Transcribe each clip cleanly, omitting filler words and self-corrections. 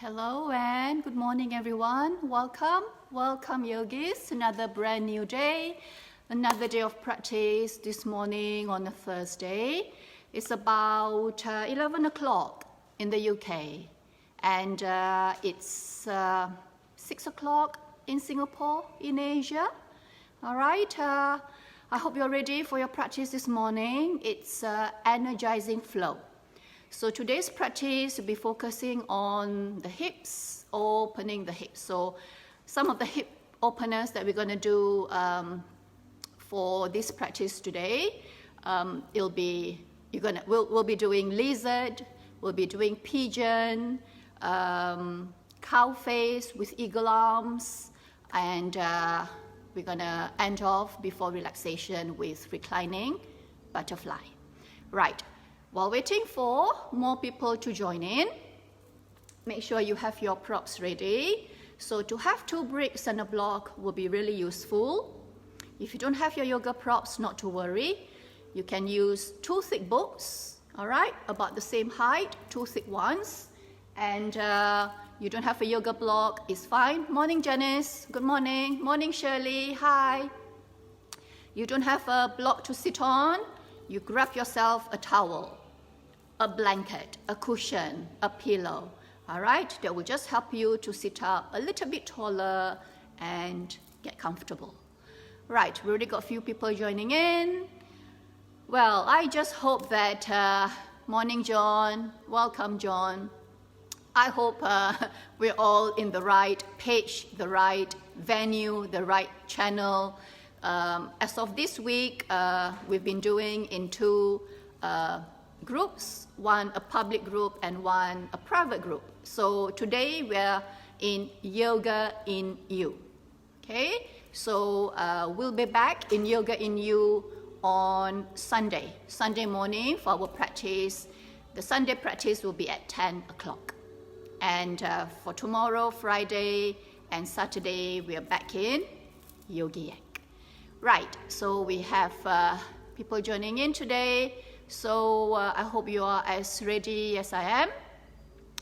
Hello and good morning everyone. Welcome yogis. Another brand new day, another day of practice this morning on a Thursday. It's about 11 o'clock in the UK and it's 6 o'clock in Singapore in Asia. All right, I hope you're ready for your practice this morning. It's Energizing FLOW. So today's practice will be focusing on the hips, opening the hips. So some of the hip openers that we're going to do for this practice today, we'll be doing lizard, we'll be doing pigeon, cow face with eagle arms, and we're going to end off before relaxation with reclining butterfly. Right. While waiting for more people to join in, make sure you have your props ready. So to have 2 bricks and a block will be really useful. If you don't have your yoga props, not to worry. You can use 2 thick books, all right, about the same height, 2 thick ones. And you don't have a yoga block, it's fine. Morning, Janice. Good morning. Morning, Shirley. Hi. You don't have a block to sit on, you grab yourself a towel, a blanket, a cushion, a pillow, all right? That will just help you to sit up a little bit taller and get comfortable. Right, we already got a few people joining in. Well, I just hope that, morning John, welcome John. I hope we're all in the right page, the right venue, the right channel. As of this week, we've been doing in 2 groups, one a public group and one a private group. So today we're in Yoga in You, okay? So we'll be back in Yoga in You on Sunday morning for our practice. The Sunday practice will be at 10 o'clock. And for tomorrow, Friday and Saturday, we are back in Yogi Yak. Right, so we have people joining in today. So I hope you are as ready as I am.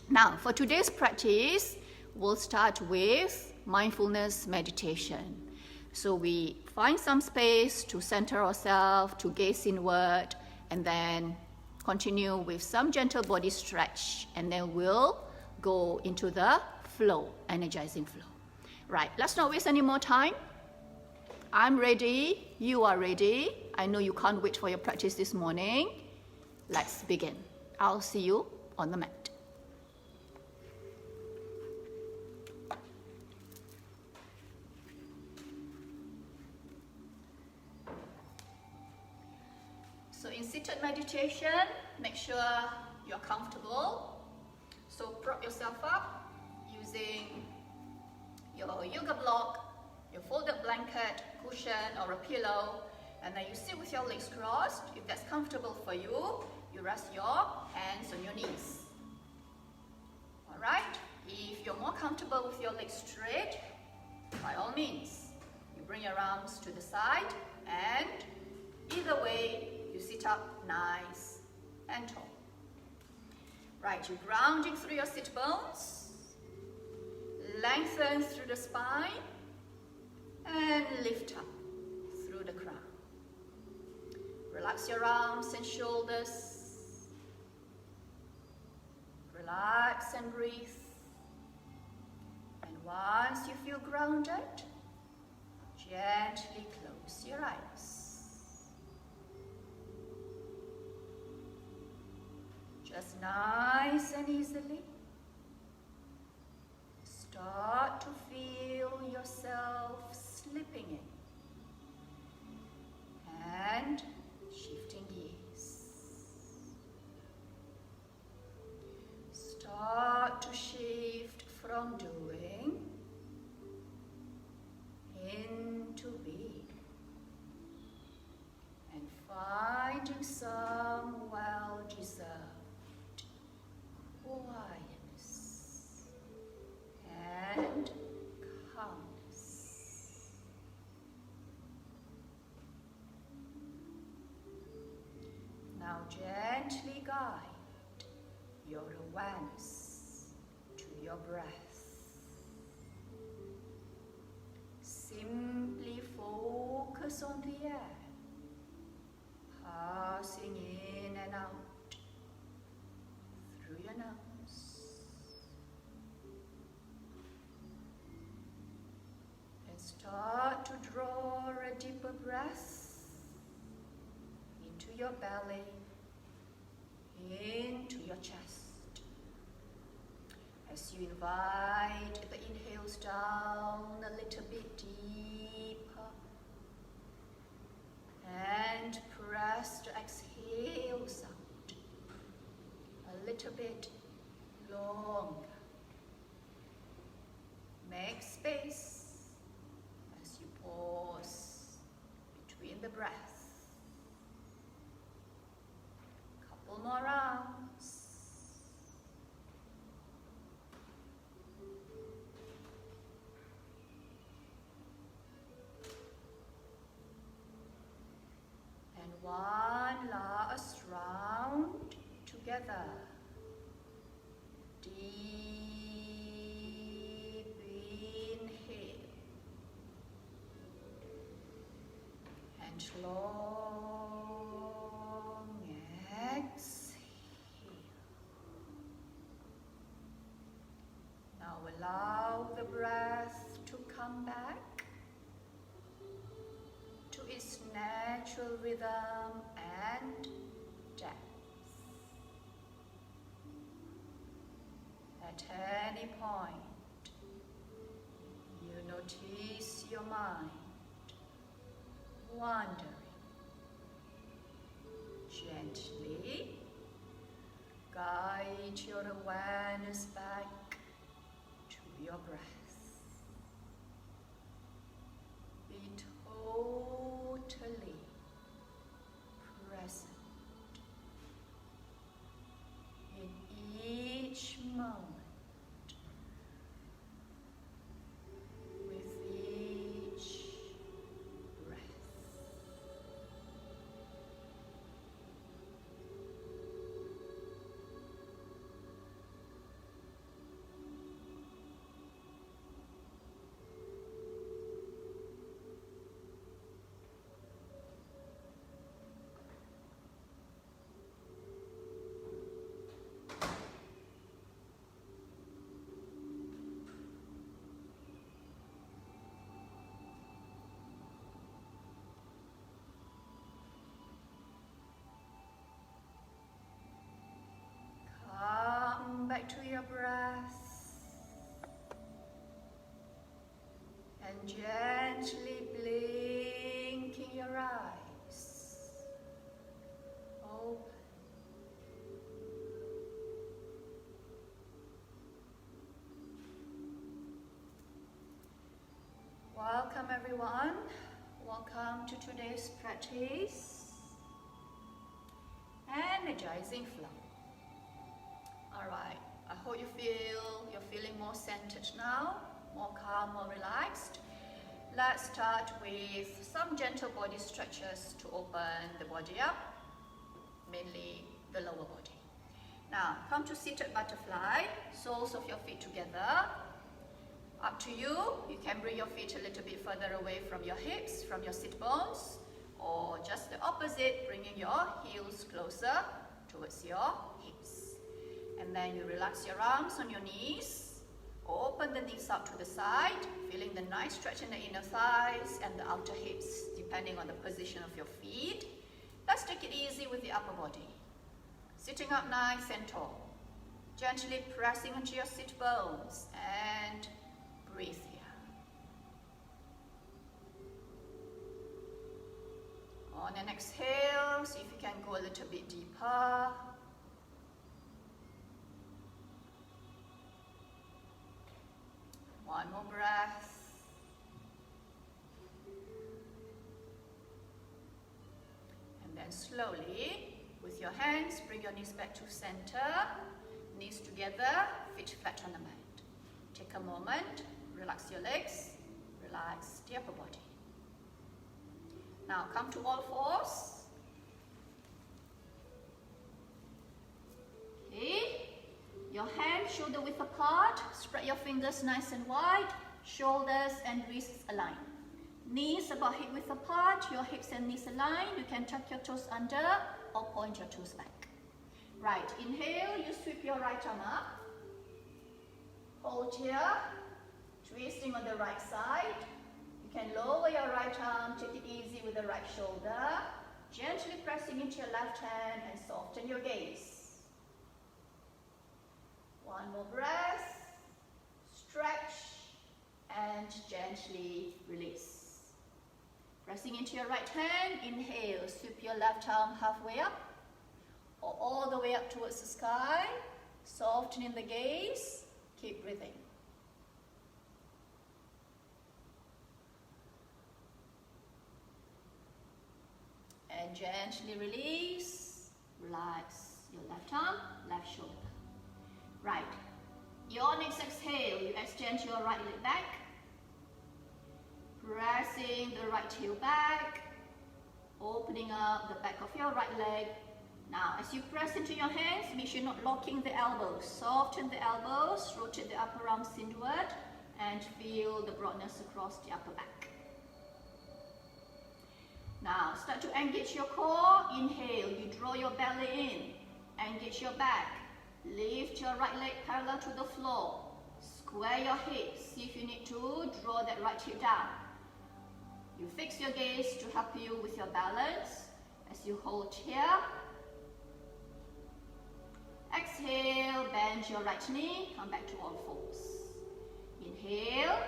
Now, for today's practice, we'll start with mindfulness meditation. So we find some space to center ourselves, to gaze inward, and then continue with some gentle body stretch. And then we'll go into the flow, energizing flow. Right, let's not waste any more time. I'm ready, you are ready. I know you can't wait for your practice this morning. Let's begin. I'll see you on the mat. So in seated meditation, make sure you're comfortable. So prop yourself up using your yoga block, your folded blanket, cushion or a pillow, and then you sit with your legs crossed. If that's comfortable for you, you rest your hands on your knees. All right? If you're more comfortable with your legs straight, by all means, you bring your arms to the side, and either way, you sit up nice and tall. Right, you're grounding through your sit bones, lengthen through the spine, and lift up through the crown. Relax your arms and shoulders. Relax and breathe. And once you feel grounded, gently close your eyes. Just nice and easily, start to feel yourself slipping in and shifting gears. Start to shift from doing into being and finding some well-deserved quietness and calmness. Now gently guide your awareness to your breath. Simply focus on the air, passing in and out through your nose. And start to draw a deeper breath into your belly, into your chest. As you invite the inhales down a little bit deeper and press the exhales out a little bit longer. Make space as you pause between the breaths. Couple more rounds. One last round together. Deep inhale and long exhale. Now allow the breath to come back to its natural rhythm and depth. At any point, you notice your mind wandering. Gently guide your awareness back to your breath. Be totally present in each moment with each breath. Back to your breath and gently blinking your eyes open. Welcome everyone. Welcome to today's practice, Energizing Flow. Alright, I hope you're feeling more centered now, more calm, more relaxed. Let's start with some gentle body stretches to open the body up, mainly the lower body. Now, come to seated butterfly, soles of your feet together. Up to you, you can bring your feet a little bit further away from your hips, from your sit bones, or just the opposite, bringing your heels closer towards your hips. And then you relax your arms on your knees, open the knees out to the side, feeling the nice stretch in the inner thighs and the outer hips, depending on the position of your feet. Let's take it easy with the upper body. Sitting up nice and tall, gently pressing onto your sit bones and breathe here. On an exhale, see if you can go a little bit deeper. One more breath. And then slowly, with your hands, bring your knees back to center. Knees together, feet flat on the mat. Take a moment, relax your legs, relax the upper body. Now come to all fours. Okay. Your hands shoulder width apart. Spread your fingers nice and wide. Shoulders and wrists aligned. Knees about hip width apart. Your hips and knees aligned. You can tuck your toes under or point your toes back. Right, inhale, you sweep your right arm up. Hold here. Twisting on the right side. You can lower your right arm. Take it easy with the right shoulder. Gently pressing into your left hand and soften your gaze. One more breath. Stretch and gently release. Pressing into your right hand, inhale, sweep your left arm halfway up or all the way up towards the sky. Softening the gaze, keep breathing. And gently release, relax your left arm, left shoulder. Right, your next exhale, you extend your right leg back. Pressing the right heel back, opening up the back of your right leg. Now, as you press into your hands, make sure you're not locking the elbows. Soften the elbows, rotate the upper arms inward, and feel the broadness across the upper back. Now, start to engage your core. Inhale, you draw your belly in. Engage your back. Lift your right leg parallel to the floor. Square your hips. See if you need to draw that right hip down. You fix your gaze to help you with your balance as you hold here. Exhale, bend your right knee, come back to all fours. Inhale,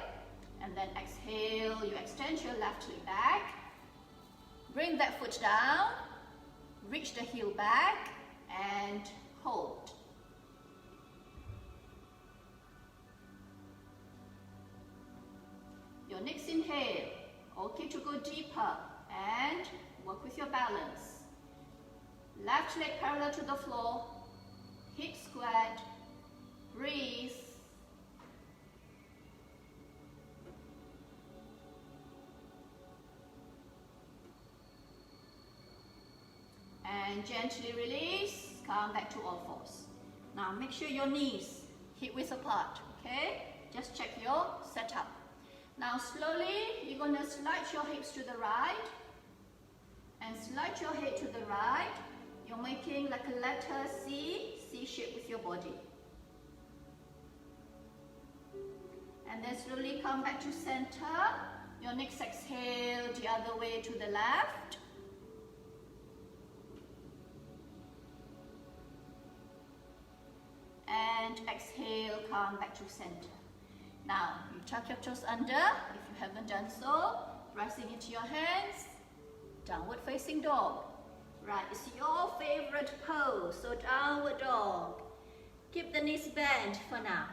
and then exhale, you extend your left leg back. Bring that foot down, reach the heel back, and hold. Your next inhale. Okay to go deeper and work with your balance. Left leg parallel to the floor, hip squared, breathe. And gently release, come back to all fours. Now make sure your knees hip width apart, okay? Just check your setup. Now slowly, you're going to slide your hips to the right and slide your head to the right. You're making like a letter C shape with your body. And then slowly come back to center. Your next exhale, the other way to the left. And exhale, come back to center. Now, you tuck your toes under, if you haven't done so, pressing into your hands, downward facing dog. Right, it's your favorite pose, so downward dog. Keep the knees bent for now.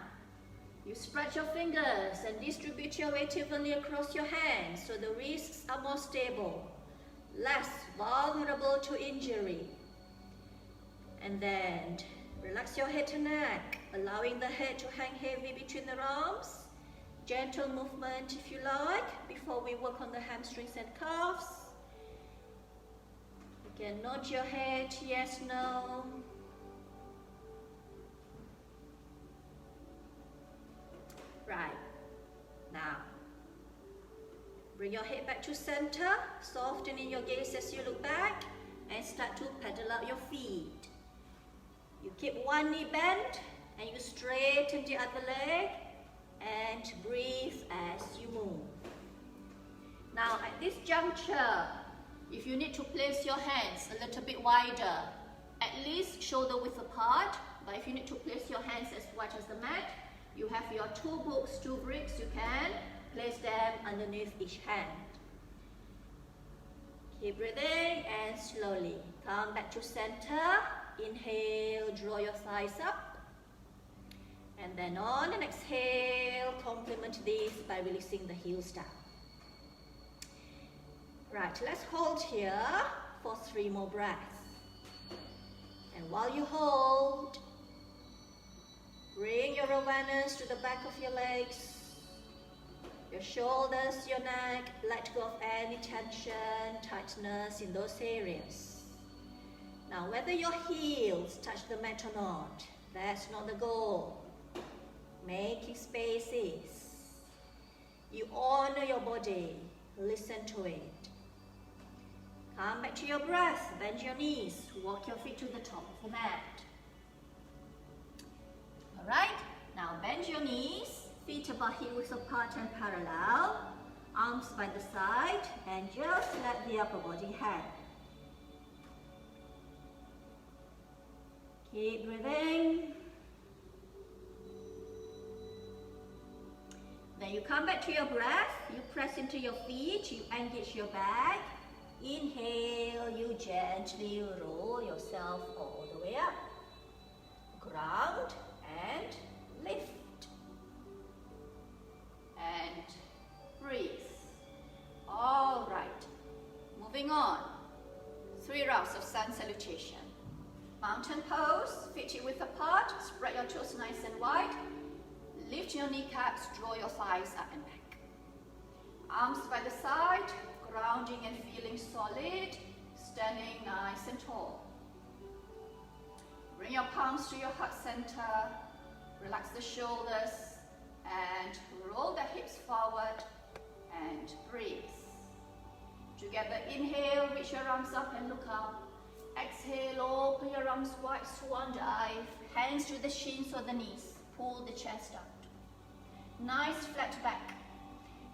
You spread your fingers and distribute your weight evenly across your hands so the wrists are more stable, less vulnerable to injury. And then relax your head and neck, allowing the head to hang heavy between the arms. Gentle movement if you like, before we work on the hamstrings and calves. You can nod your head, yes, no. Right, now, bring your head back to center, softening your gaze as you look back, and start to pedal out your feet. You keep one knee bent, and you straighten the other leg, and breathe as you move. Now at this juncture, if you need to place your hands a little bit wider, at least shoulder width apart, but if you need to place your hands as wide as the mat, you have your two books, two bricks, you can place them underneath each hand. Keep breathing and slowly come back to center. Inhale, draw your thighs up. And then on an exhale, complement this by releasing the heels down. Right, let's hold here for 3 more breaths. And while you hold, bring your awareness to the back of your legs, your shoulders, your neck. Let go of any tension, tightness in those areas. Now, whether your heels touch the mat or not, that's not the goal. making spaces. You honor your body, listen to it. Come back to your breath, bend your knees, walk your feet to the top of the mat. Alright, now bend your knees, feet about heels apart and parallel, arms by the side, and just let the upper body hang. Keep breathing. Then you come back to your breath, you press into your feet, you engage your back. Inhale, you gently roll yourself all the way up. Ground and lift. And breathe. All right. Moving on. 3 rounds of sun salutation. Mountain pose, feet width apart, spread your toes nice and wide. Lift your kneecaps, draw your thighs up and back. Arms by the side, grounding and feeling solid, standing nice and tall. Bring your palms to your heart center, relax the shoulders, and roll the hips forward, and breathe. Together, inhale, reach your arms up and look up. Exhale, open your arms wide, swan dive, hands to the shins or the knees, pull the chest out. Nice flat back.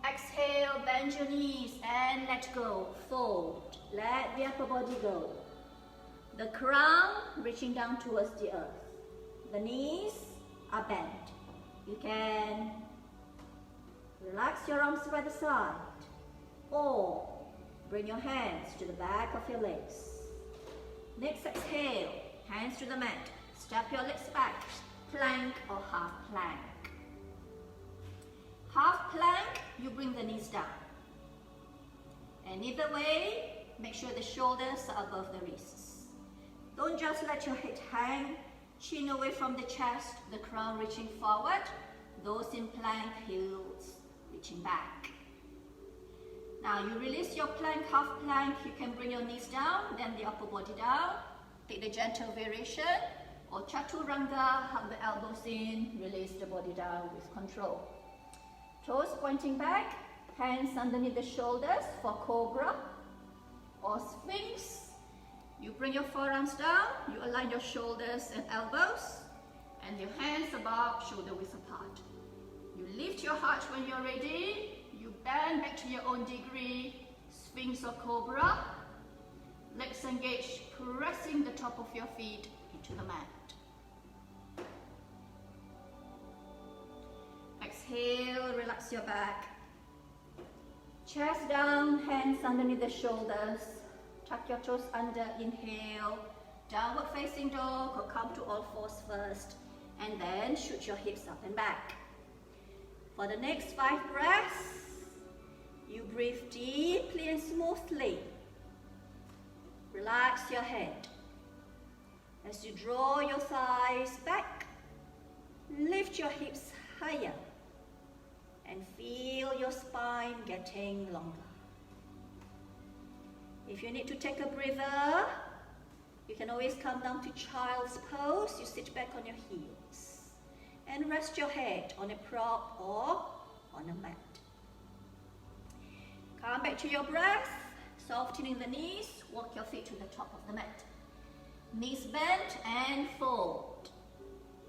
Exhale, bend your knees and let go, fold. Let the upper body go. The crown reaching down towards the earth. The knees are bent. You can relax your arms by the side or bring your hands to the back of your legs. Next exhale, hands to the mat. Step your legs back, plank or half plank. Half plank, you bring the knees down. And either way, make sure the shoulders are above the wrists. Don't just let your head hang, chin away from the chest, the crown reaching forward. Those in plank, heels reaching back. Now you release your plank, half plank, you can bring your knees down, then the upper body down. Take the gentle variation, or chaturanga, hug the elbows in, release the body down with control. Toes pointing back, hands underneath the shoulders for cobra or sphinx. You bring your forearms down, you align your shoulders and elbows, and your hands above, shoulder width apart. You lift your heart when you're ready. You bend back to your own degree, sphinx or cobra. Legs engaged, pressing the top of your feet into the mat. Exhale, relax your back. Chest down, hands underneath the shoulders. Tuck your toes under, inhale. Downward facing dog or come to all fours first. And then shoot your hips up and back. For the next 5 breaths, you breathe deeply and smoothly. Relax your head. As you draw your thighs back, lift your hips higher and feel your spine getting longer. If you need to take a breather, you can always come down to child's pose. You sit back on your heels and rest your head on a prop or on a mat. Come back to your breath, softening the knees, walk your feet to the top of the mat. Knees bent and fold.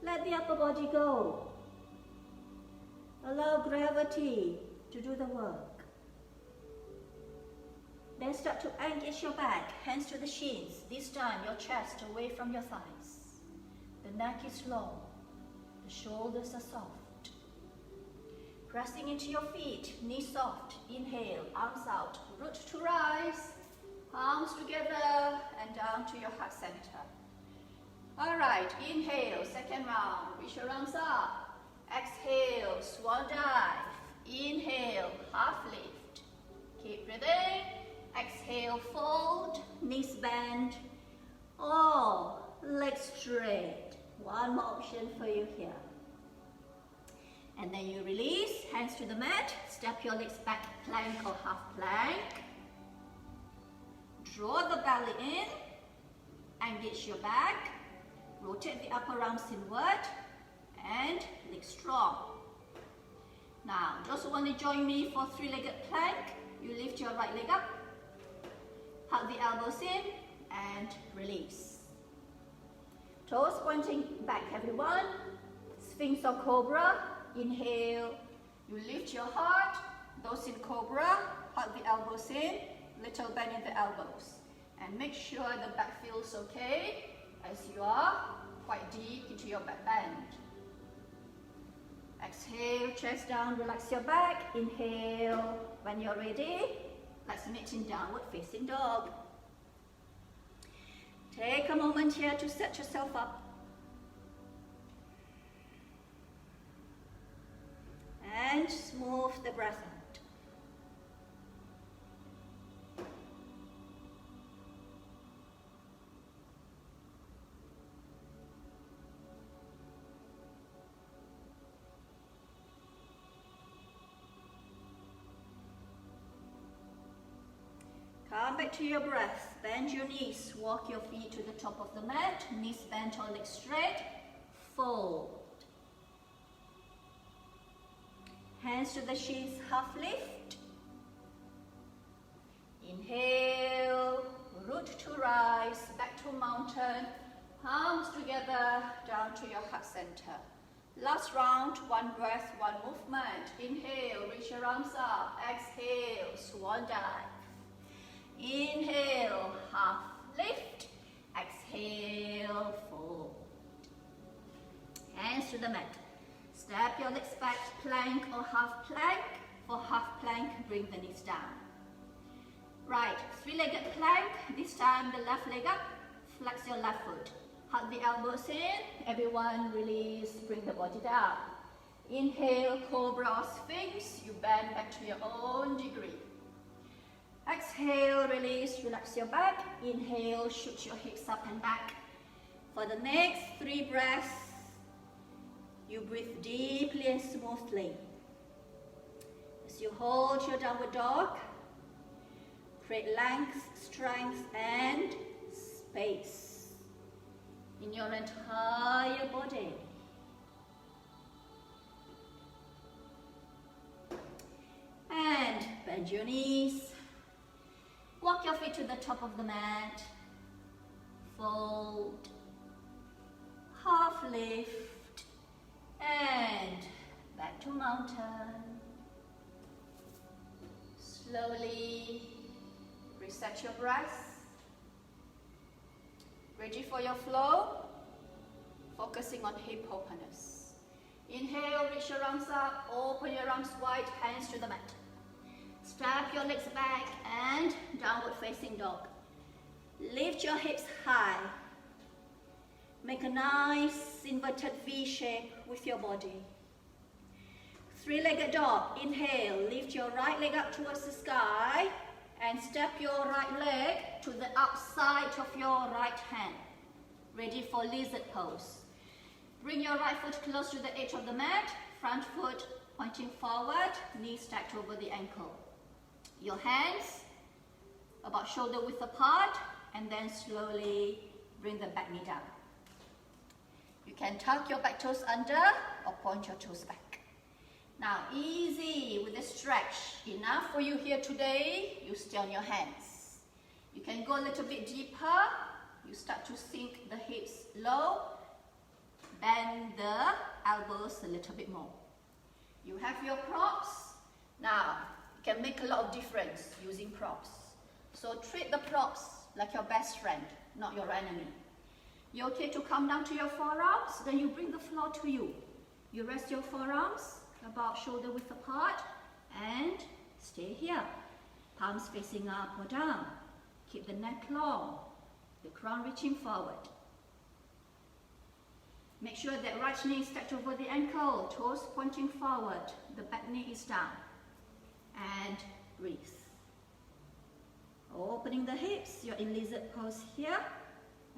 Let the upper body go. Allow gravity to do the work. Then start to engage your back, hands to the shins. This time your chest away from your thighs. The neck is long, the shoulders are soft. Pressing into your feet, knees soft. Inhale, arms out, root to rise. Palms together and down to your heart center. Alright, inhale, second round. Reach your arms up. Exhale, swan dive. Inhale, half lift. Keep breathing. Exhale, fold, knees bend. Or legs straight. One more option for you here. And then you release, hands to the mat. Step your legs back, plank or half plank. Draw the belly in, engage your back, rotate the upper arms inward, and legs strong. Now, those who want to join me for three-legged plank, you lift your right leg up, hug the elbows in, and release. Toes pointing back, everyone. Sphinx or Cobra, inhale, you lift your heart. Those in Cobra, hug the elbows in, little bend in the elbows. And make sure the back feels okay as you are quite deep into your back bend. Exhale, chest down, relax your back. Inhale, when you're ready, let's meet in downward facing dog. Take a moment here to set yourself up. And smooth the breath out. Come back to your breath. Bend your knees. Walk your feet to the top of the mat. Knees bent or legs straight. Fold. Hands to the shins, half lift. Inhale, root to rise, back to mountain. Palms together, down to your heart center. Last round, one breath, one movement. Inhale, reach your arms up. Exhale, swan dive. Inhale, half lift. Exhale, fold. Hands to the mat. Step your legs back, plank or half plank. For half plank, bring the knees down. Right, three-legged plank. This time the left leg up. Flex your left foot. Hug the elbows in. Everyone release, bring the body down. Inhale, Cobra or Sphinx. You bend back to your own degree. Exhale, release, relax your back. Inhale, shoot your hips up and back. For the next 3 breaths, you breathe deeply and smoothly. As you hold your downward dog, create length, strength, and space in your entire body. And bend your knees. Walk your feet to the top of the mat. Fold. Half lift. And back to mountain. Slowly reset your breath. Ready for your flow. Focusing on hip openness. Inhale, reach your arms up. Open your arms wide, hands to the mat. Step your legs back and downward facing dog. Lift your hips high. Make a nice inverted V shape with your body. Three-legged dog. Inhale, lift your right leg up towards the sky and step your right leg to the outside of your right hand. Ready for lizard pose. Bring your right foot close to the edge of the mat, front foot pointing forward, knees stacked over the ankle. Your hands about shoulder width apart, and then slowly bring the back knee down. You can tuck your back toes under or point your toes back. Now, easy with the stretch. Enough for you here today. You stay on your hands. You can go a little bit deeper. You start to sink the hips low. Bend the elbows a little bit more. You have your props. Now, you can make a lot of difference using props. So treat the props like your best friend, not your enemy. You're okay to come down to your forearms, then you bring the floor to you. You rest your forearms about shoulder width apart and stay here. Palms facing up or down. Keep the neck long, the crown reaching forward. Make sure that right knee is stacked over the ankle, toes pointing forward, the back knee is down. And breathe. Opening the hips, you're in lizard pose here,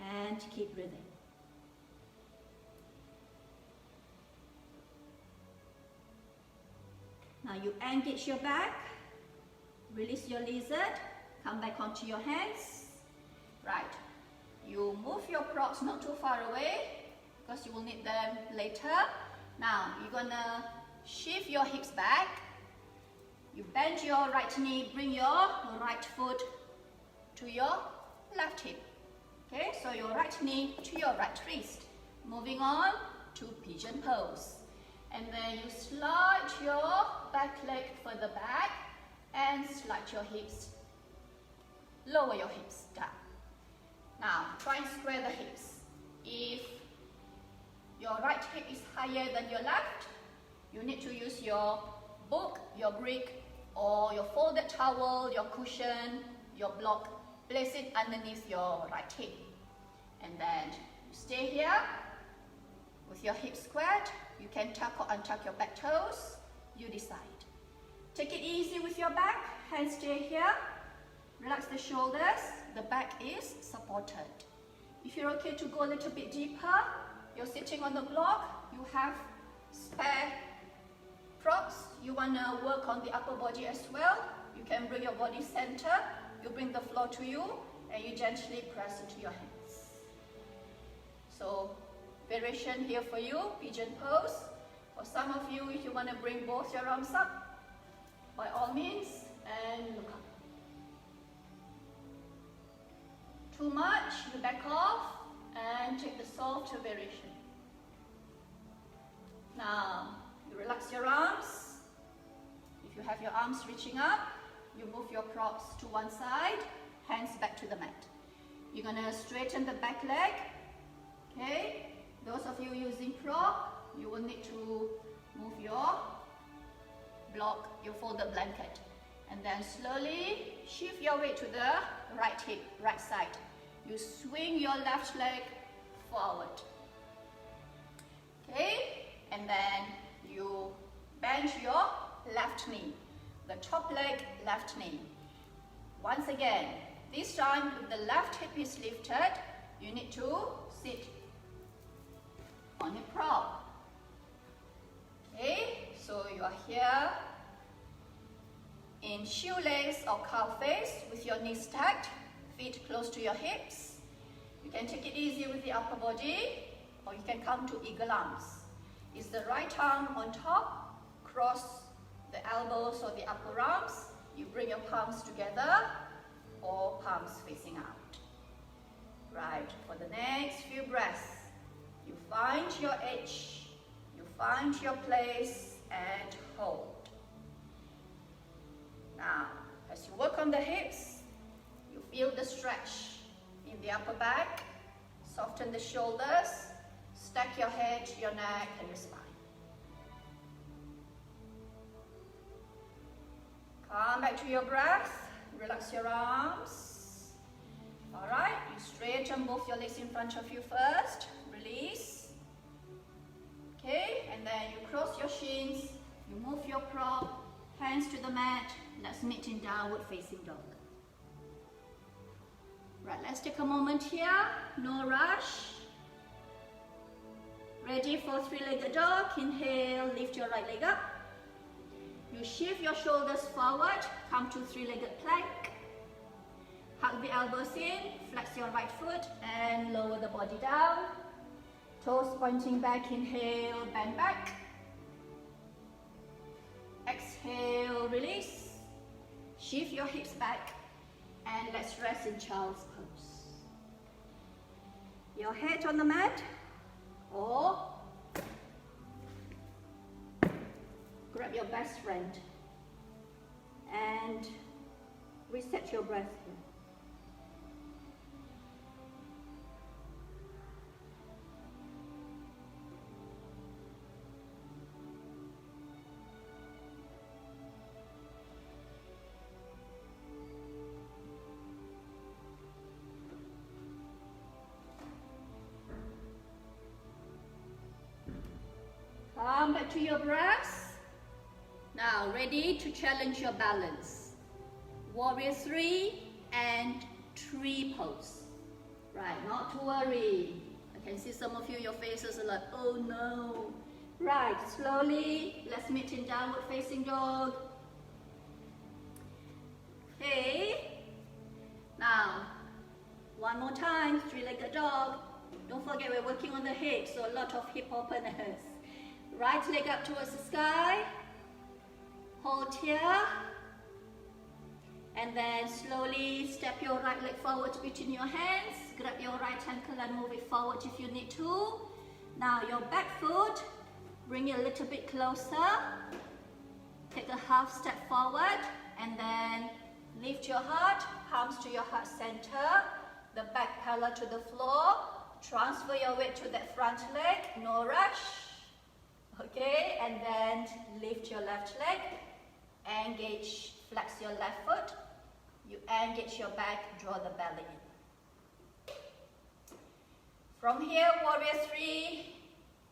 and keep breathing. Now you engage your back, release your lizard, come back onto your hands. Right, you move your props not too far away, because you will need them later. Now, you're gonna shift your hips back. You bend your right knee, bring your right foot to your left hip. Okay, so your right knee to your right wrist. Moving on to pigeon pose. And then you slide your back leg further back and slide your hips, lower your hips down. Now, try and square the hips. If your right hip is higher than your left, you need to use your book, your brick, or your folded towel, your cushion, your block. Place it underneath your right hip. And then you stay here with your hips squared. You can tuck or untuck your back toes. You decide. Take it easy with your back. Hands stay here. Relax the shoulders. The back is supported. If you're okay to go a little bit deeper, you're sitting on the block, you have spare props. You want to work on the upper body as well. You can bring your body center. You bring the floor to you and you gently press into your hands. So, variation here for you, pigeon pose. For some of you, if you want to bring both your arms up, by all means, and look up. Too much, you back off and take the soft variation. Now, you relax your arms. If you have your arms reaching up, you move your props to one side, hands back to the mat. You're going to straighten the back leg. Okay? Those of you using prop, you will need to move your block, your folded blanket. And then slowly shift your weight to the right hip, right side. You swing your left leg forward. Okay? And then you bend your left knee. The top leg, left knee. Once again, this time if the left hip is lifted, you need to sit on a prop. Okay? So you are here in shoelace or cow face with your knees stacked, feet close to your hips. You can take it easy with the upper body, or you can come to eagle arms. Is the right arm on top, cross the elbows or the upper arms. You bring your palms together or palms facing out. Right, for the next few breaths, you find your edge, you find your place and hold. Now, as you work on the hips, you feel the stretch in the upper back, soften the shoulders, stack your head, your neck and your spine. Come back to your breath, relax your arms. Alright, you straighten both your legs in front of you first, release. Okay, and then you cross your shins, you move your prop, hands to the mat. Let's meet in downward facing dog. Right, let's take a moment here, no rush. Ready for three-legged dog. Inhale, lift your right leg up. You shift your shoulders forward, come to three-legged plank. Hug the elbows in, flex your right foot and lower the body down. Toes pointing back, inhale, bend back. Exhale, release. Shift your hips back and let's rest in child's pose. Your head on the mat or grab your best friend and reset your breath here. Come back to your breath. Now, ready to challenge your balance. Warrior 3 and tree pose. Right, not to worry. I can see some of you, your faces are like, oh no. Right, slowly, let's meet in downward facing dog. Okay. Now, one more time, three-legged dog. Don't forget we're working on the hips, so a lot of hip openers. Right leg up towards the sky. Hold here. And then slowly step your right leg forward between your hands. Grab your right ankle and move it forward if you need to. Now your back foot, bring it a little bit closer. Take a half step forward and then lift your heart, palms to your heart center. The back parallel to the floor. Transfer your weight to that front leg, no rush. Okay, and then lift your left leg. Engage, flex your left foot. You engage your back, draw the belly in. From here, warrior 3.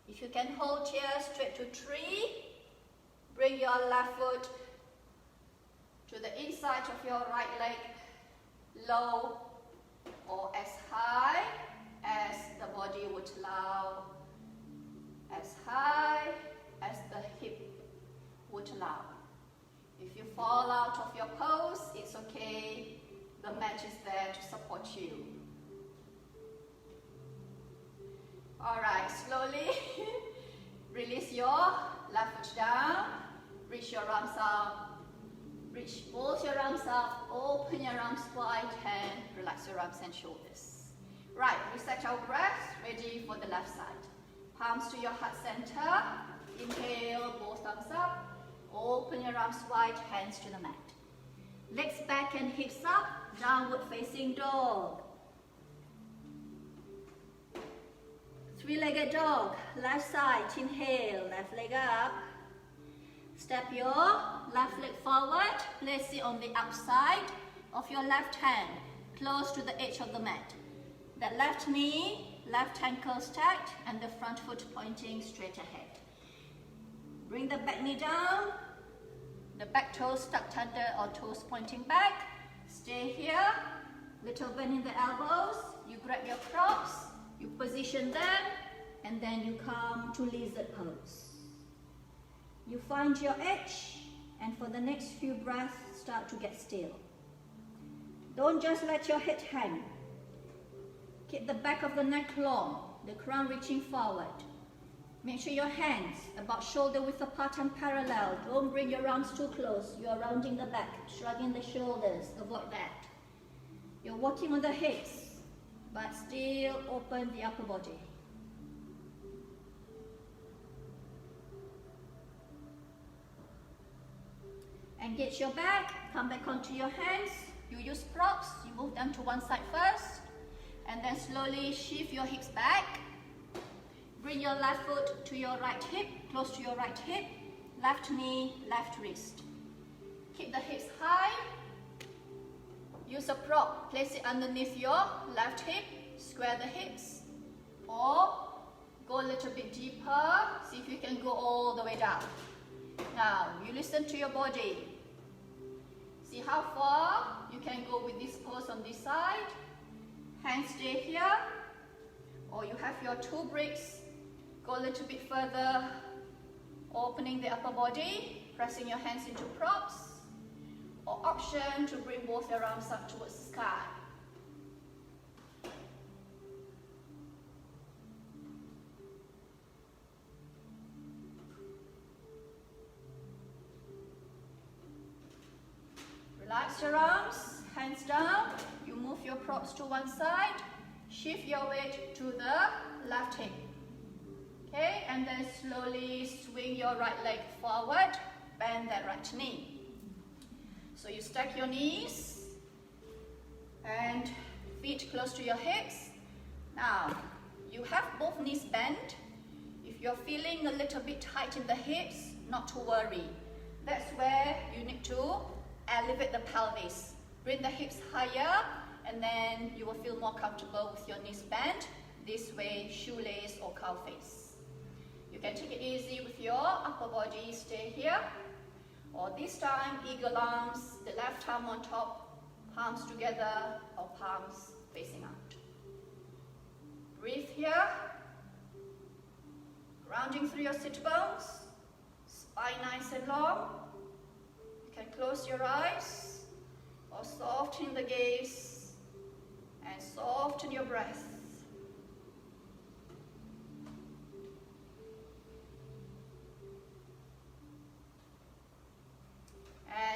If you can hold here, straight to 3. Bring your left foot to the inside of your right leg, low or as high as the body would allow, as high as the hip would allow. If you fall out of your pose, it's okay. The mat is there to support you. Alright, slowly release your left foot down. Reach your arms up. Reach both your arms up. Open your arms wide and relax your arms and shoulders. Right, reset our breath. Ready for the left side. Palms to your heart center. Inhale, both arms up. Open your arms wide, hands to the mat. Legs back and hips up, downward facing dog. Three-legged dog, left side, inhale, left leg up. Step your left leg forward, place it on the outside of your left hand, close to the edge of the mat. The left knee, left ankle stacked, and the front foot pointing straight ahead. Bring the back knee down, the back toes tucked under or toes pointing back. Stay here, little bend in the elbows. You grab your props, you position them, and then you come to lizard pose. You find your edge, and for the next few breaths, start to get still. Don't just let your head hang. Keep the back of the neck long, the crown reaching forward. Make sure your hands about shoulder width apart and parallel. Don't bring your arms too close. You are rounding the back, shrugging the shoulders. Avoid that. You're working on the hips, but still open the upper body. Engage your back. Come back onto your hands. You use props. You move them to one side first. And then slowly shift your hips back. Bring your left foot to your right hip, close to your right hip, left knee, left wrist. Keep the hips high. Use a prop, place it underneath your left hip, square the hips, or go a little bit deeper, see if you can go all the way down. Now, you listen to your body. See how far you can go with this pose on this side. Hands stay here, or you have your two bricks. Go a little bit further, opening the upper body, pressing your hands into props, or option to bring both your arms up towards the sky. Relax your arms, hands down. You move your props to one side, shift your weight to the left hip. Okay, and then slowly swing your right leg forward, bend that right knee. So you stack your knees and feet close to your hips. Now, you have both knees bent. If you're feeling a little bit tight in the hips, not to worry. That's where you need to elevate the pelvis. Bring the hips higher, and then you will feel more comfortable with your knees bent. This way, shoelace or cow face. You can take it easy with your upper body, stay here. Or this time, eagle arms, the left arm on top, palms together or palms facing out. Breathe here. Grounding through your sit bones. Spine nice and long. You can close your eyes or soften the gaze and soften your breath.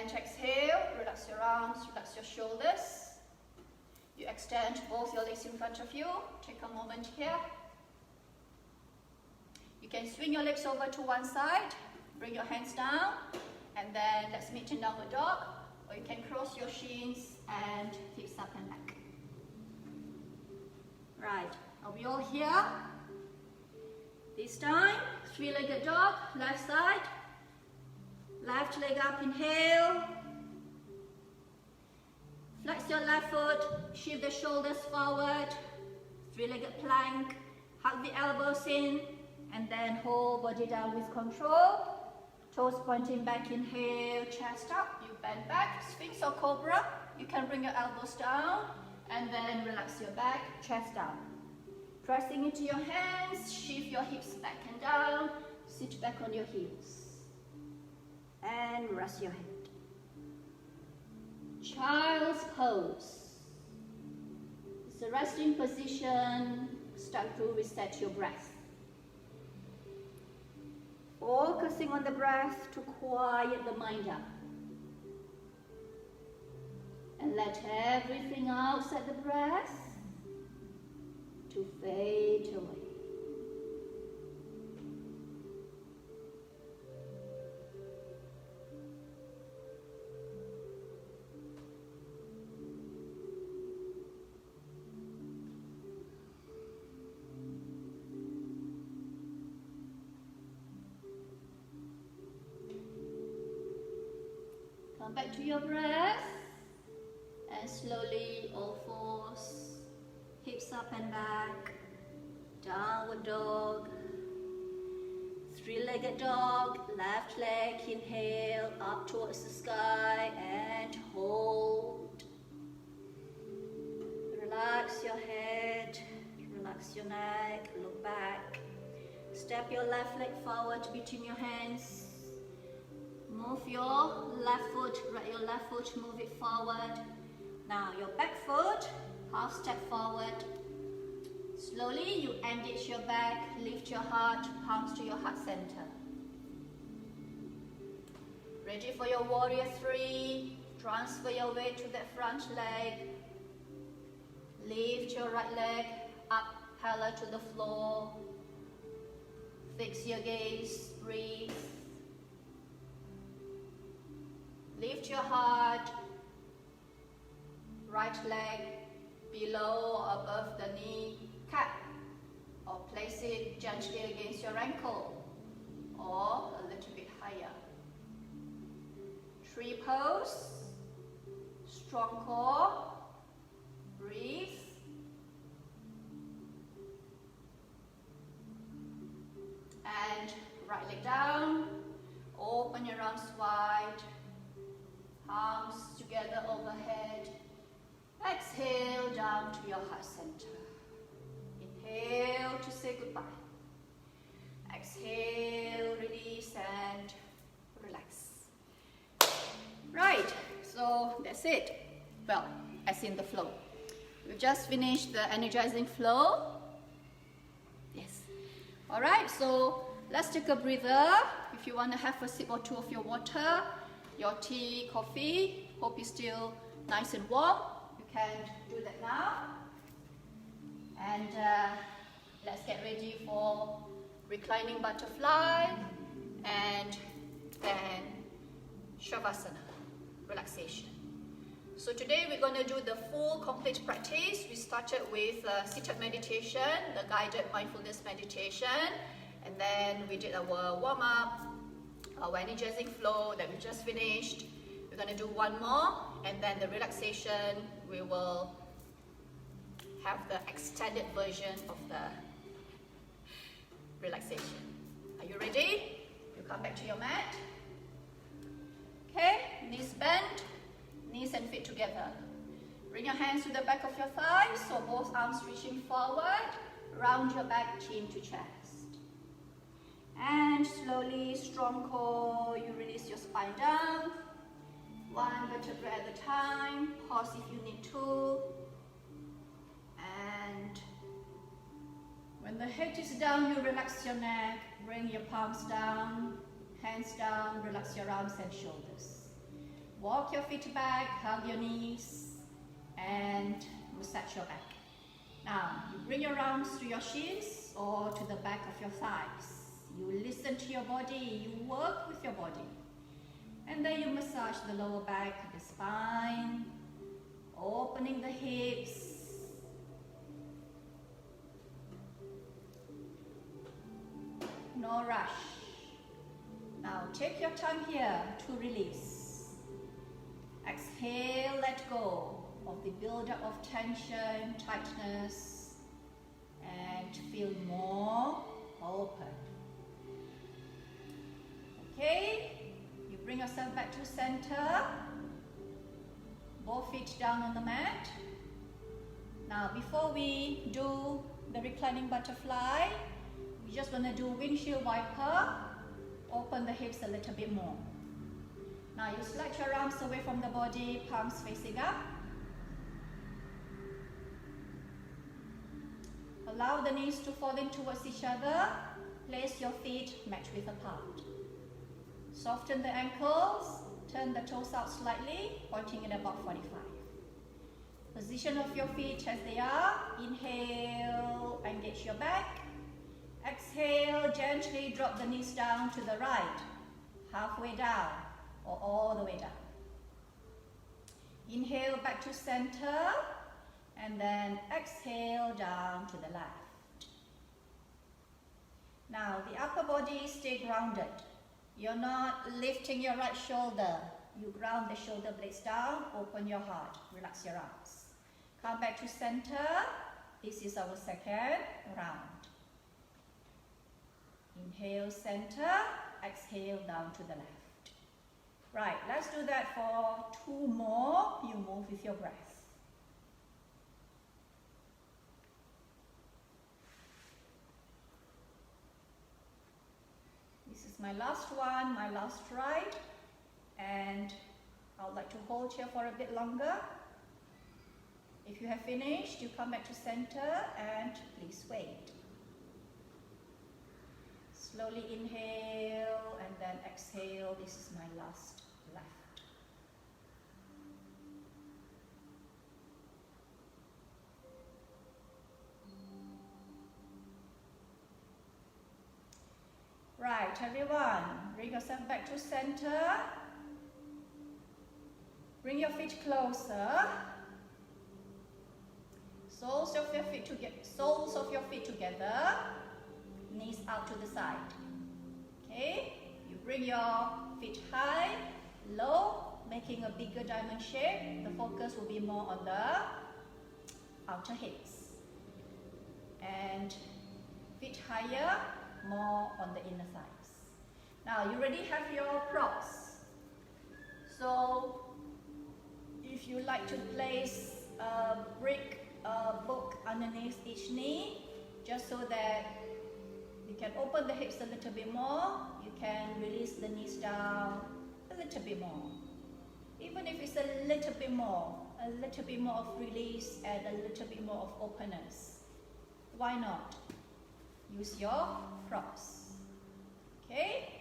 And exhale, relax your arms, relax your shoulders. You extend both your legs in front of you. Take a moment here. You can swing your legs over to one side, bring your hands down, and then let's meet in downward dog. Or you can cross your shins and hips up and back. Right, are we all here? This time, three-legged dog, left side. Left leg up, inhale. Flex your left foot, shift the shoulders forward. Three-legged plank, hug the elbows in, and then hold body down with control. Toes pointing back, inhale, chest up, you bend back, Sphinx or Cobra. You can bring your elbows down, and then relax your back, chest down. Pressing into your hands, shift your hips back and down, sit back on your heels. And rest your head. Child's pose. It's a resting position. Start to reset your breath. Focusing on the breath to quiet the mind down. And let everything outside the breath to fade away. Come back to your breath and slowly all fours, hips up and back, downward dog, three-legged dog, left leg, inhale up towards the sky and hold. Relax your head, relax your neck, look back, step your left leg forward between your hands. Move your left foot, right your left foot, move it forward. Now your back foot, half step forward. Slowly you engage your back, lift your heart, palms to your heart center. Ready for your warrior three. Transfer your weight to that front leg. Lift your right leg up parallel to the floor. Fix your gaze, breathe. Lift your heart, right leg below or above the knee cap, or place it gently against your ankle, or a little bit higher. Tree pose, strong core, breathe. And right leg down, open your arms wide. Arms together overhead. Exhale down to your heart center. Inhale to say goodbye. Exhale, release and relax. Right, so that's it. Well, as in the flow. We've just finished the energizing flow. Yes. Alright, so let's take a breather. If you want to have a sip or two of your water, your tea, coffee, hope it's still nice and warm. You can do that now. And let's get ready for reclining butterfly and then Shavasana, relaxation. So today we're going to do the full complete practice. We started with seated meditation, the guided mindfulness meditation, and then we did our warm-up, our energizing flow that we just finished. We're going to do one more, and then the relaxation, we will have the extended version of the relaxation. Are you ready? You come back to your mat. Okay, knees bent, knees and feet together. Bring your hands to the back of your thighs, so both arms reaching forward. Round your back, chin to chest. And slowly, strong core, you release your spine down. One vertebra at a time. Pause if you need to. And when the head is down, you relax your neck. Bring your palms down, hands down, relax your arms and shoulders. Walk your feet back, hug your knees, and massage your back. Now, you bring your arms to your shins or to the back of your thighs. You listen to your body, you work with your body. And then you massage the lower back, the spine, opening the hips. No rush. Now take your time here to release. Exhale, let go of the buildup of tension, tightness, and feel more open. Okay, you bring yourself back to center. Both feet down on the mat. Now before we do the reclining butterfly, we're just going to do windshield wiper. Open the hips a little bit more. Now you slide your arms away from the body, palms facing up. Allow the knees to fall in towards each other. Place your feet match width apart. Soften the ankles. Turn the toes out slightly, pointing at about 45. Position of your feet as they are. Inhale, engage your back. Exhale, gently drop the knees down to the right, halfway down or all the way down. Inhale back to center, and then exhale down to the left. Now the upper body stay grounded. You're not lifting your right shoulder. You ground the shoulder blades down, open your heart, relax your arms. Come back to center. This is our second round. Inhale, center, exhale down to the left. Right, let's do that for 2 more. You move with your breath. This is my last one, my last ride, and I would like to hold here for a bit longer. If you have finished, you come back to center and please wait. Slowly inhale and then exhale. This is my last left. Right, everyone, bring yourself back to center. Bring your feet closer. Soles of your feet together. Knees out to the side. Okay, you bring your feet high, low, making a bigger diamond shape. The focus will be more on the outer hips. And feet higher, more on the inner thighs. Now you already have your props. So if you like to place a book underneath each knee, just so that you can open the hips a little bit more, you can release the knees down a little bit more. Even if it's a little bit more of release and a little bit more of openness. Why not? Use your props. Okay?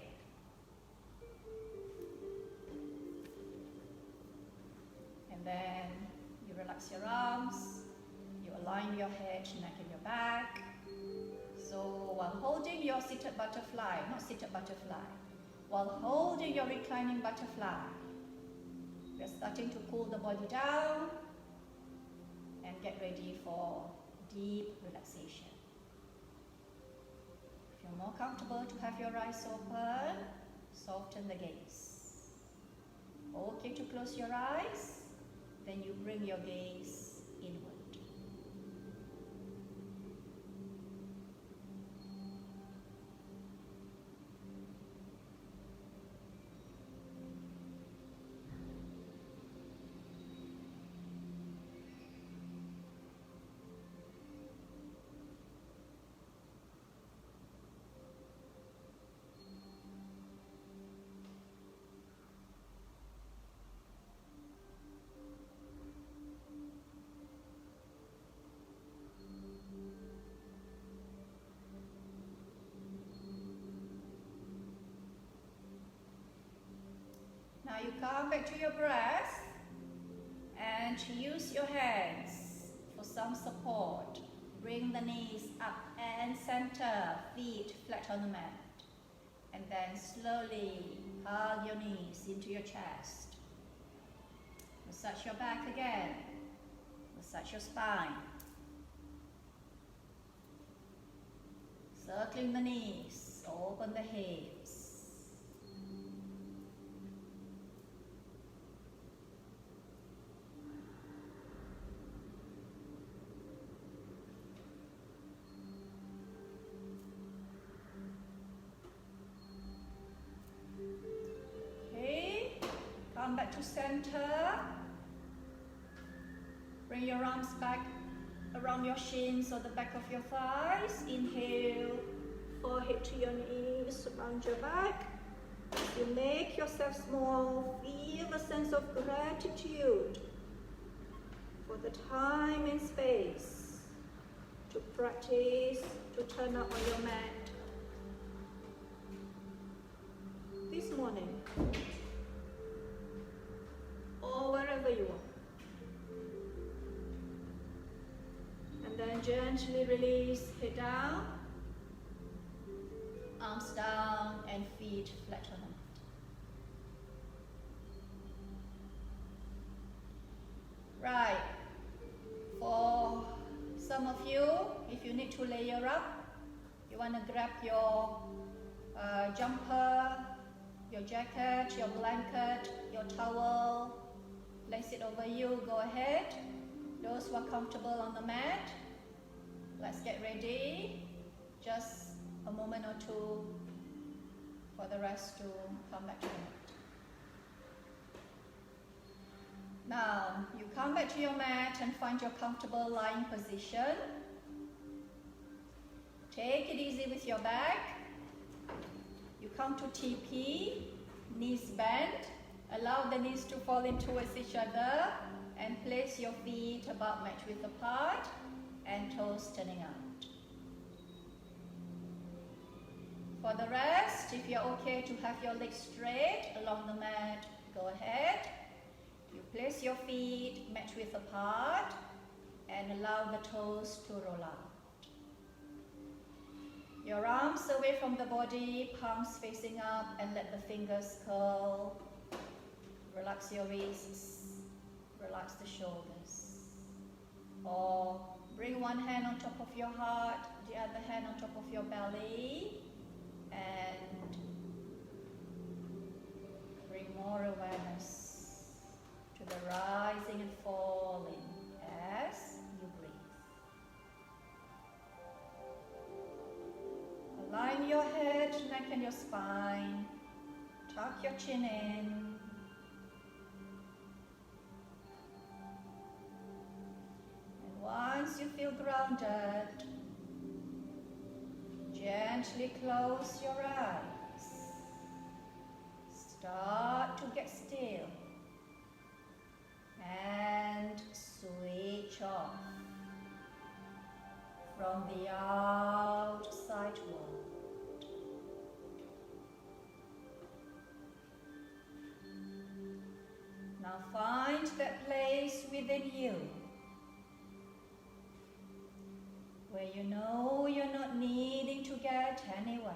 And then you relax your arms, you align your head, neck and your back. So while holding your seated butterfly, not seated butterfly, while holding your reclining butterfly, we're starting to cool the body down and get ready for deep relaxation. If you're more comfortable to have your eyes open, soften the gaze. Okay to close your eyes, then you bring your gaze inward. you come back to your breath and use your hands for some support. Bring the knees up and center, feet flat on the mat. And then slowly hug your knees into your chest. Massage your back again. Massage your spine. Circling the knees, open the hips. Come back to center. Bring your arms back around your shins or the back of your thighs. Inhale, forehead to your knees, round your back. As you make yourself small, feel a sense of gratitude for the time and space to practice, to turn up on your mat this morning. Or wherever you are. And then gently release, head down, arms down and feet flat on the mat. Right, for some of you, if you need to layer up, you want to grab your jumper, your jacket, your blanket, your towel, place it over you, go ahead. Those who are comfortable on the mat, let's get ready. Just a moment or two for the rest to come back to the mat. Now, you come back to your mat and find your comfortable lying position. Take it easy with your back. You come to TP, knees bent. Allow the knees to fall in towards each other and place your feet about mat width apart and toes turning out. For the rest, if you're okay to have your legs straight along the mat, go ahead. You place your feet mat width apart and allow the toes to roll out. Your arms away from the body, palms facing up, and let the fingers curl. Relax your wrists, relax the shoulders. Or bring one hand on top of your heart, the other hand on top of your belly, and bring more awareness to the rising and falling as you breathe. Align your head, neck and your spine. Tuck your chin in. Once you feel grounded, gently close your eyes. Start to get still and switch off from the outside world. Now find that place within you where you know you're not needing to get anywhere,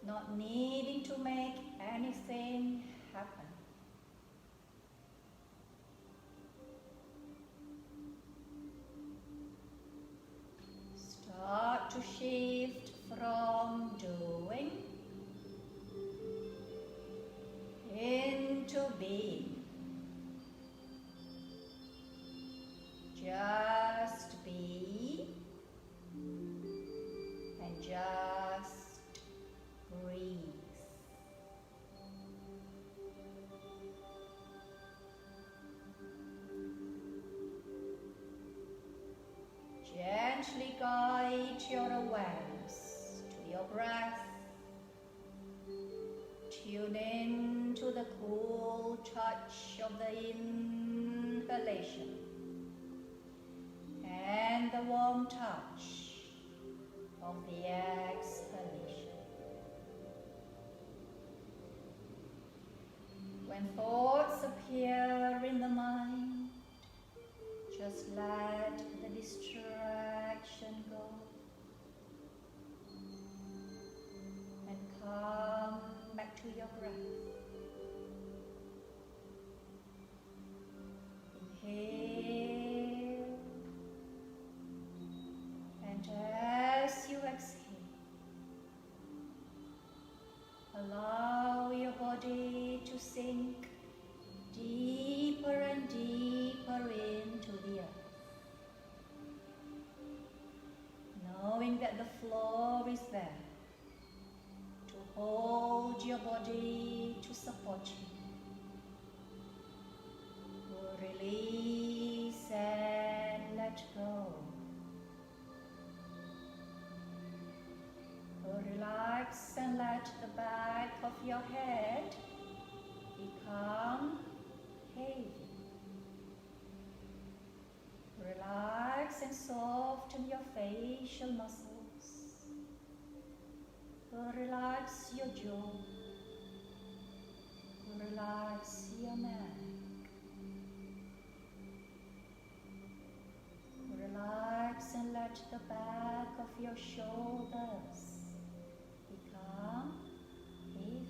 not needing to make anything happen. Start to shift from doing into being. Just be and just breathe. Gently guide your awareness to your breath. Tune in to the cool touch of the inhalation and the warm touch of the exhalation. When thoughts appear in the mind, just let the distraction go and come back to your breath. Inhale, and as you exhale, allow your body to sink deeper and deeper into the earth, knowing that the floor is there to hold your body, to support you. Release and let go. Relax and let the back of your head become heavy. Relax and soften your facial muscles. Relax your jaw. Relax your neck. Relax and let the back of your shoulders become heavy.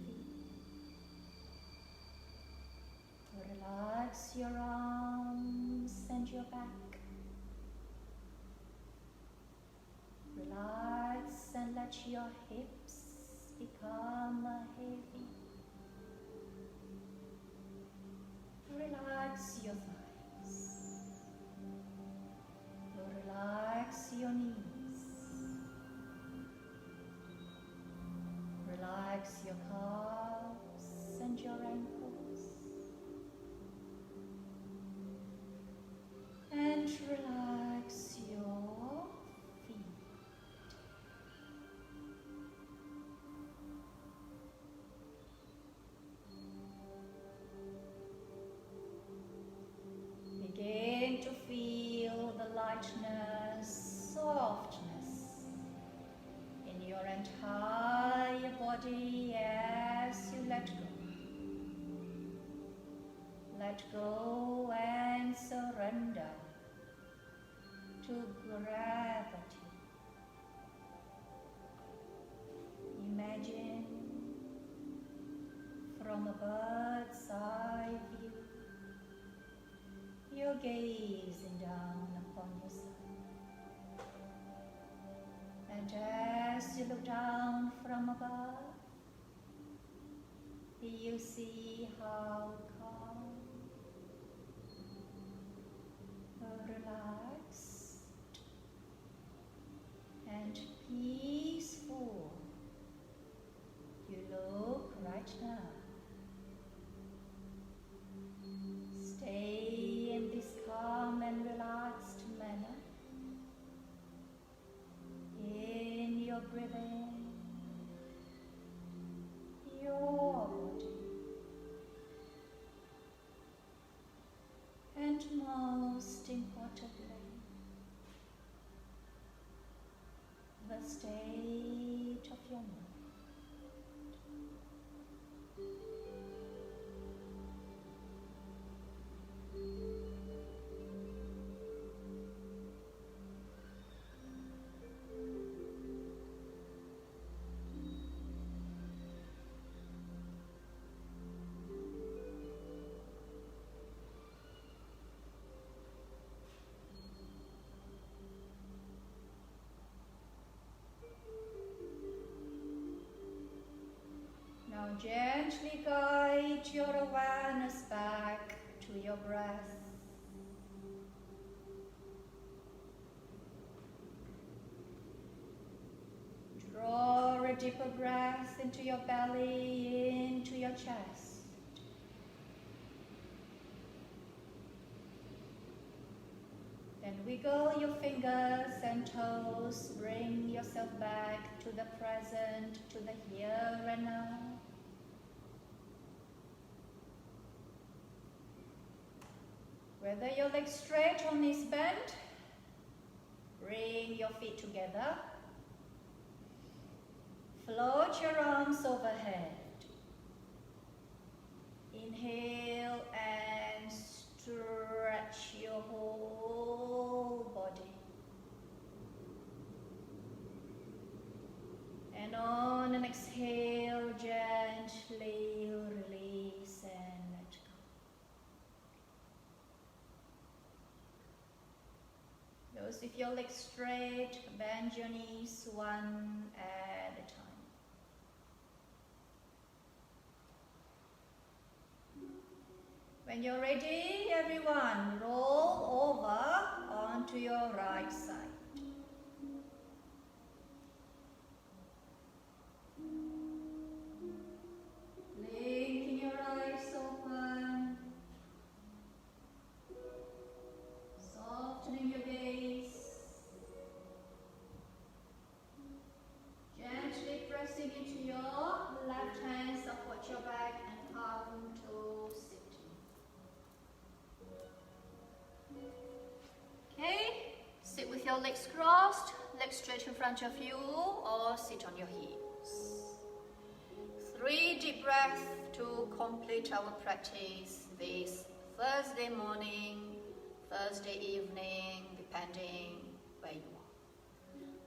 Relax your arms and your back. Relax and let your hips become heavy. Relax your thighs. Relax your knees. Relax your calves and your ankles. And relax your feet. Begin to feel the lightness, softness in your entire body as you let go. Let go and surrender to gravity. Imagine from a bird's eye view, you're gazing down upon yourself. And as you look down from above, you see how calm, relaxed, and peaceful you look right now. Stay in this calm and relaxed manner in your breathing, your body, and most importantly, the state of your mind. Now gently guide your awareness back to your breath. Draw a deeper breath into your belly, into your chest. Then wiggle your fingers and toes, bring yourself back to the present, to the here and now. Whether your legs straight or knees bent, bring your feet together. Float your arms overhead. Inhale and stretch your whole body. And on an exhale, gently release and let go. Those with your legs straight, bend your knees one at a time. When you're ready, everyone, roll over onto your right side. Blinking your eyes open. Softening your gaze. Gently pressing into your left hand, support your back and come to sit. Okay, sit with your legs crossed, legs straight in front of you, or sit on your heels. 3 deep breaths to complete our practice this Thursday morning, Thursday evening, depending where you are.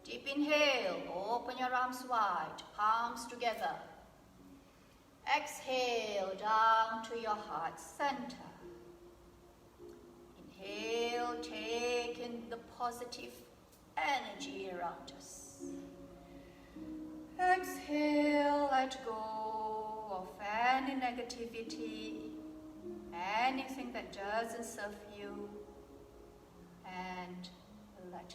Deep inhale, open your arms wide, palms together. Exhale down to your heart center. Inhale, take in the positive energy around us. Exhale, let go of any negativity, anything that doesn't serve you, and let be.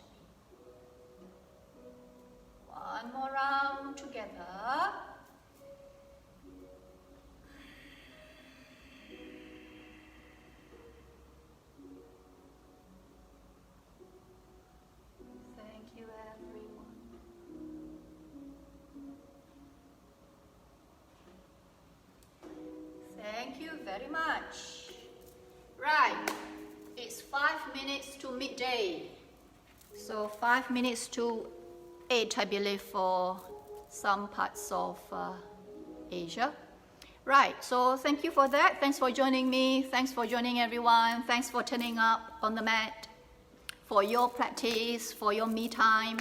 One more round together. Thank you very much. Right, it's 5 minutes to midday. So 5 minutes to 8, I believe, for some parts of Asia. Right, so thank you for that. Thanks for joining me. Thanks for joining everyone. Thanks for turning up on the mat for your practice, for your me time.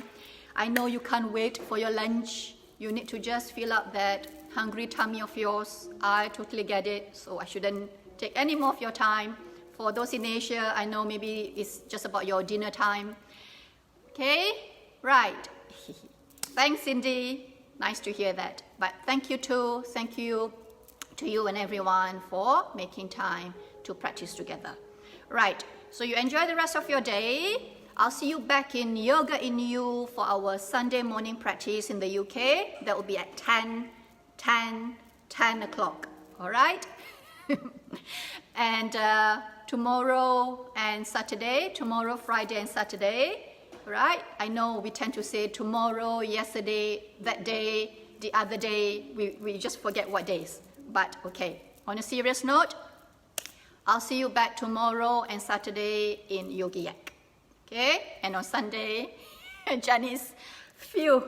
I know you can't wait for your lunch. You need to just fill up that hungry tummy of yours. I totally get it, so I shouldn't take any more of your time. For those in Asia, I know maybe it's just about your dinner time. Okay, right. Thanks, Cindy. Nice to hear that. But thank you too. Thank you to you and everyone for making time to practice together. Right, so you enjoy the rest of your day. I'll see you back in Yoga in You for our Sunday morning practice in the UK. That will be at 10 o'clock, all right? And tomorrow and Saturday, tomorrow, Friday and Saturday, right? I know we tend to say tomorrow, yesterday, that day, the other day, we just forget what days. But okay, on a serious note, I'll see you back tomorrow and Saturday in Yogi Yak. Okay, and on Sunday, Janice, phew,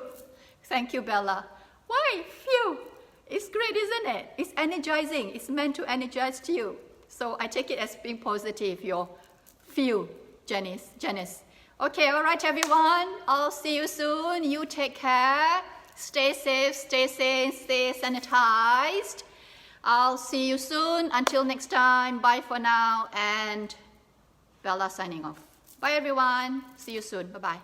thank you, Bella. Why, phew? It's great, isn't it? It's energizing. It's meant to energize you. So I take it as being positive, your phew, Janice. Okay, all right, everyone. I'll see you soon. You take care. Stay safe, stay sane, stay sanitized. I'll see you soon. Until next time, bye for now. And Bella signing off. Bye, everyone. See you soon. Bye-bye.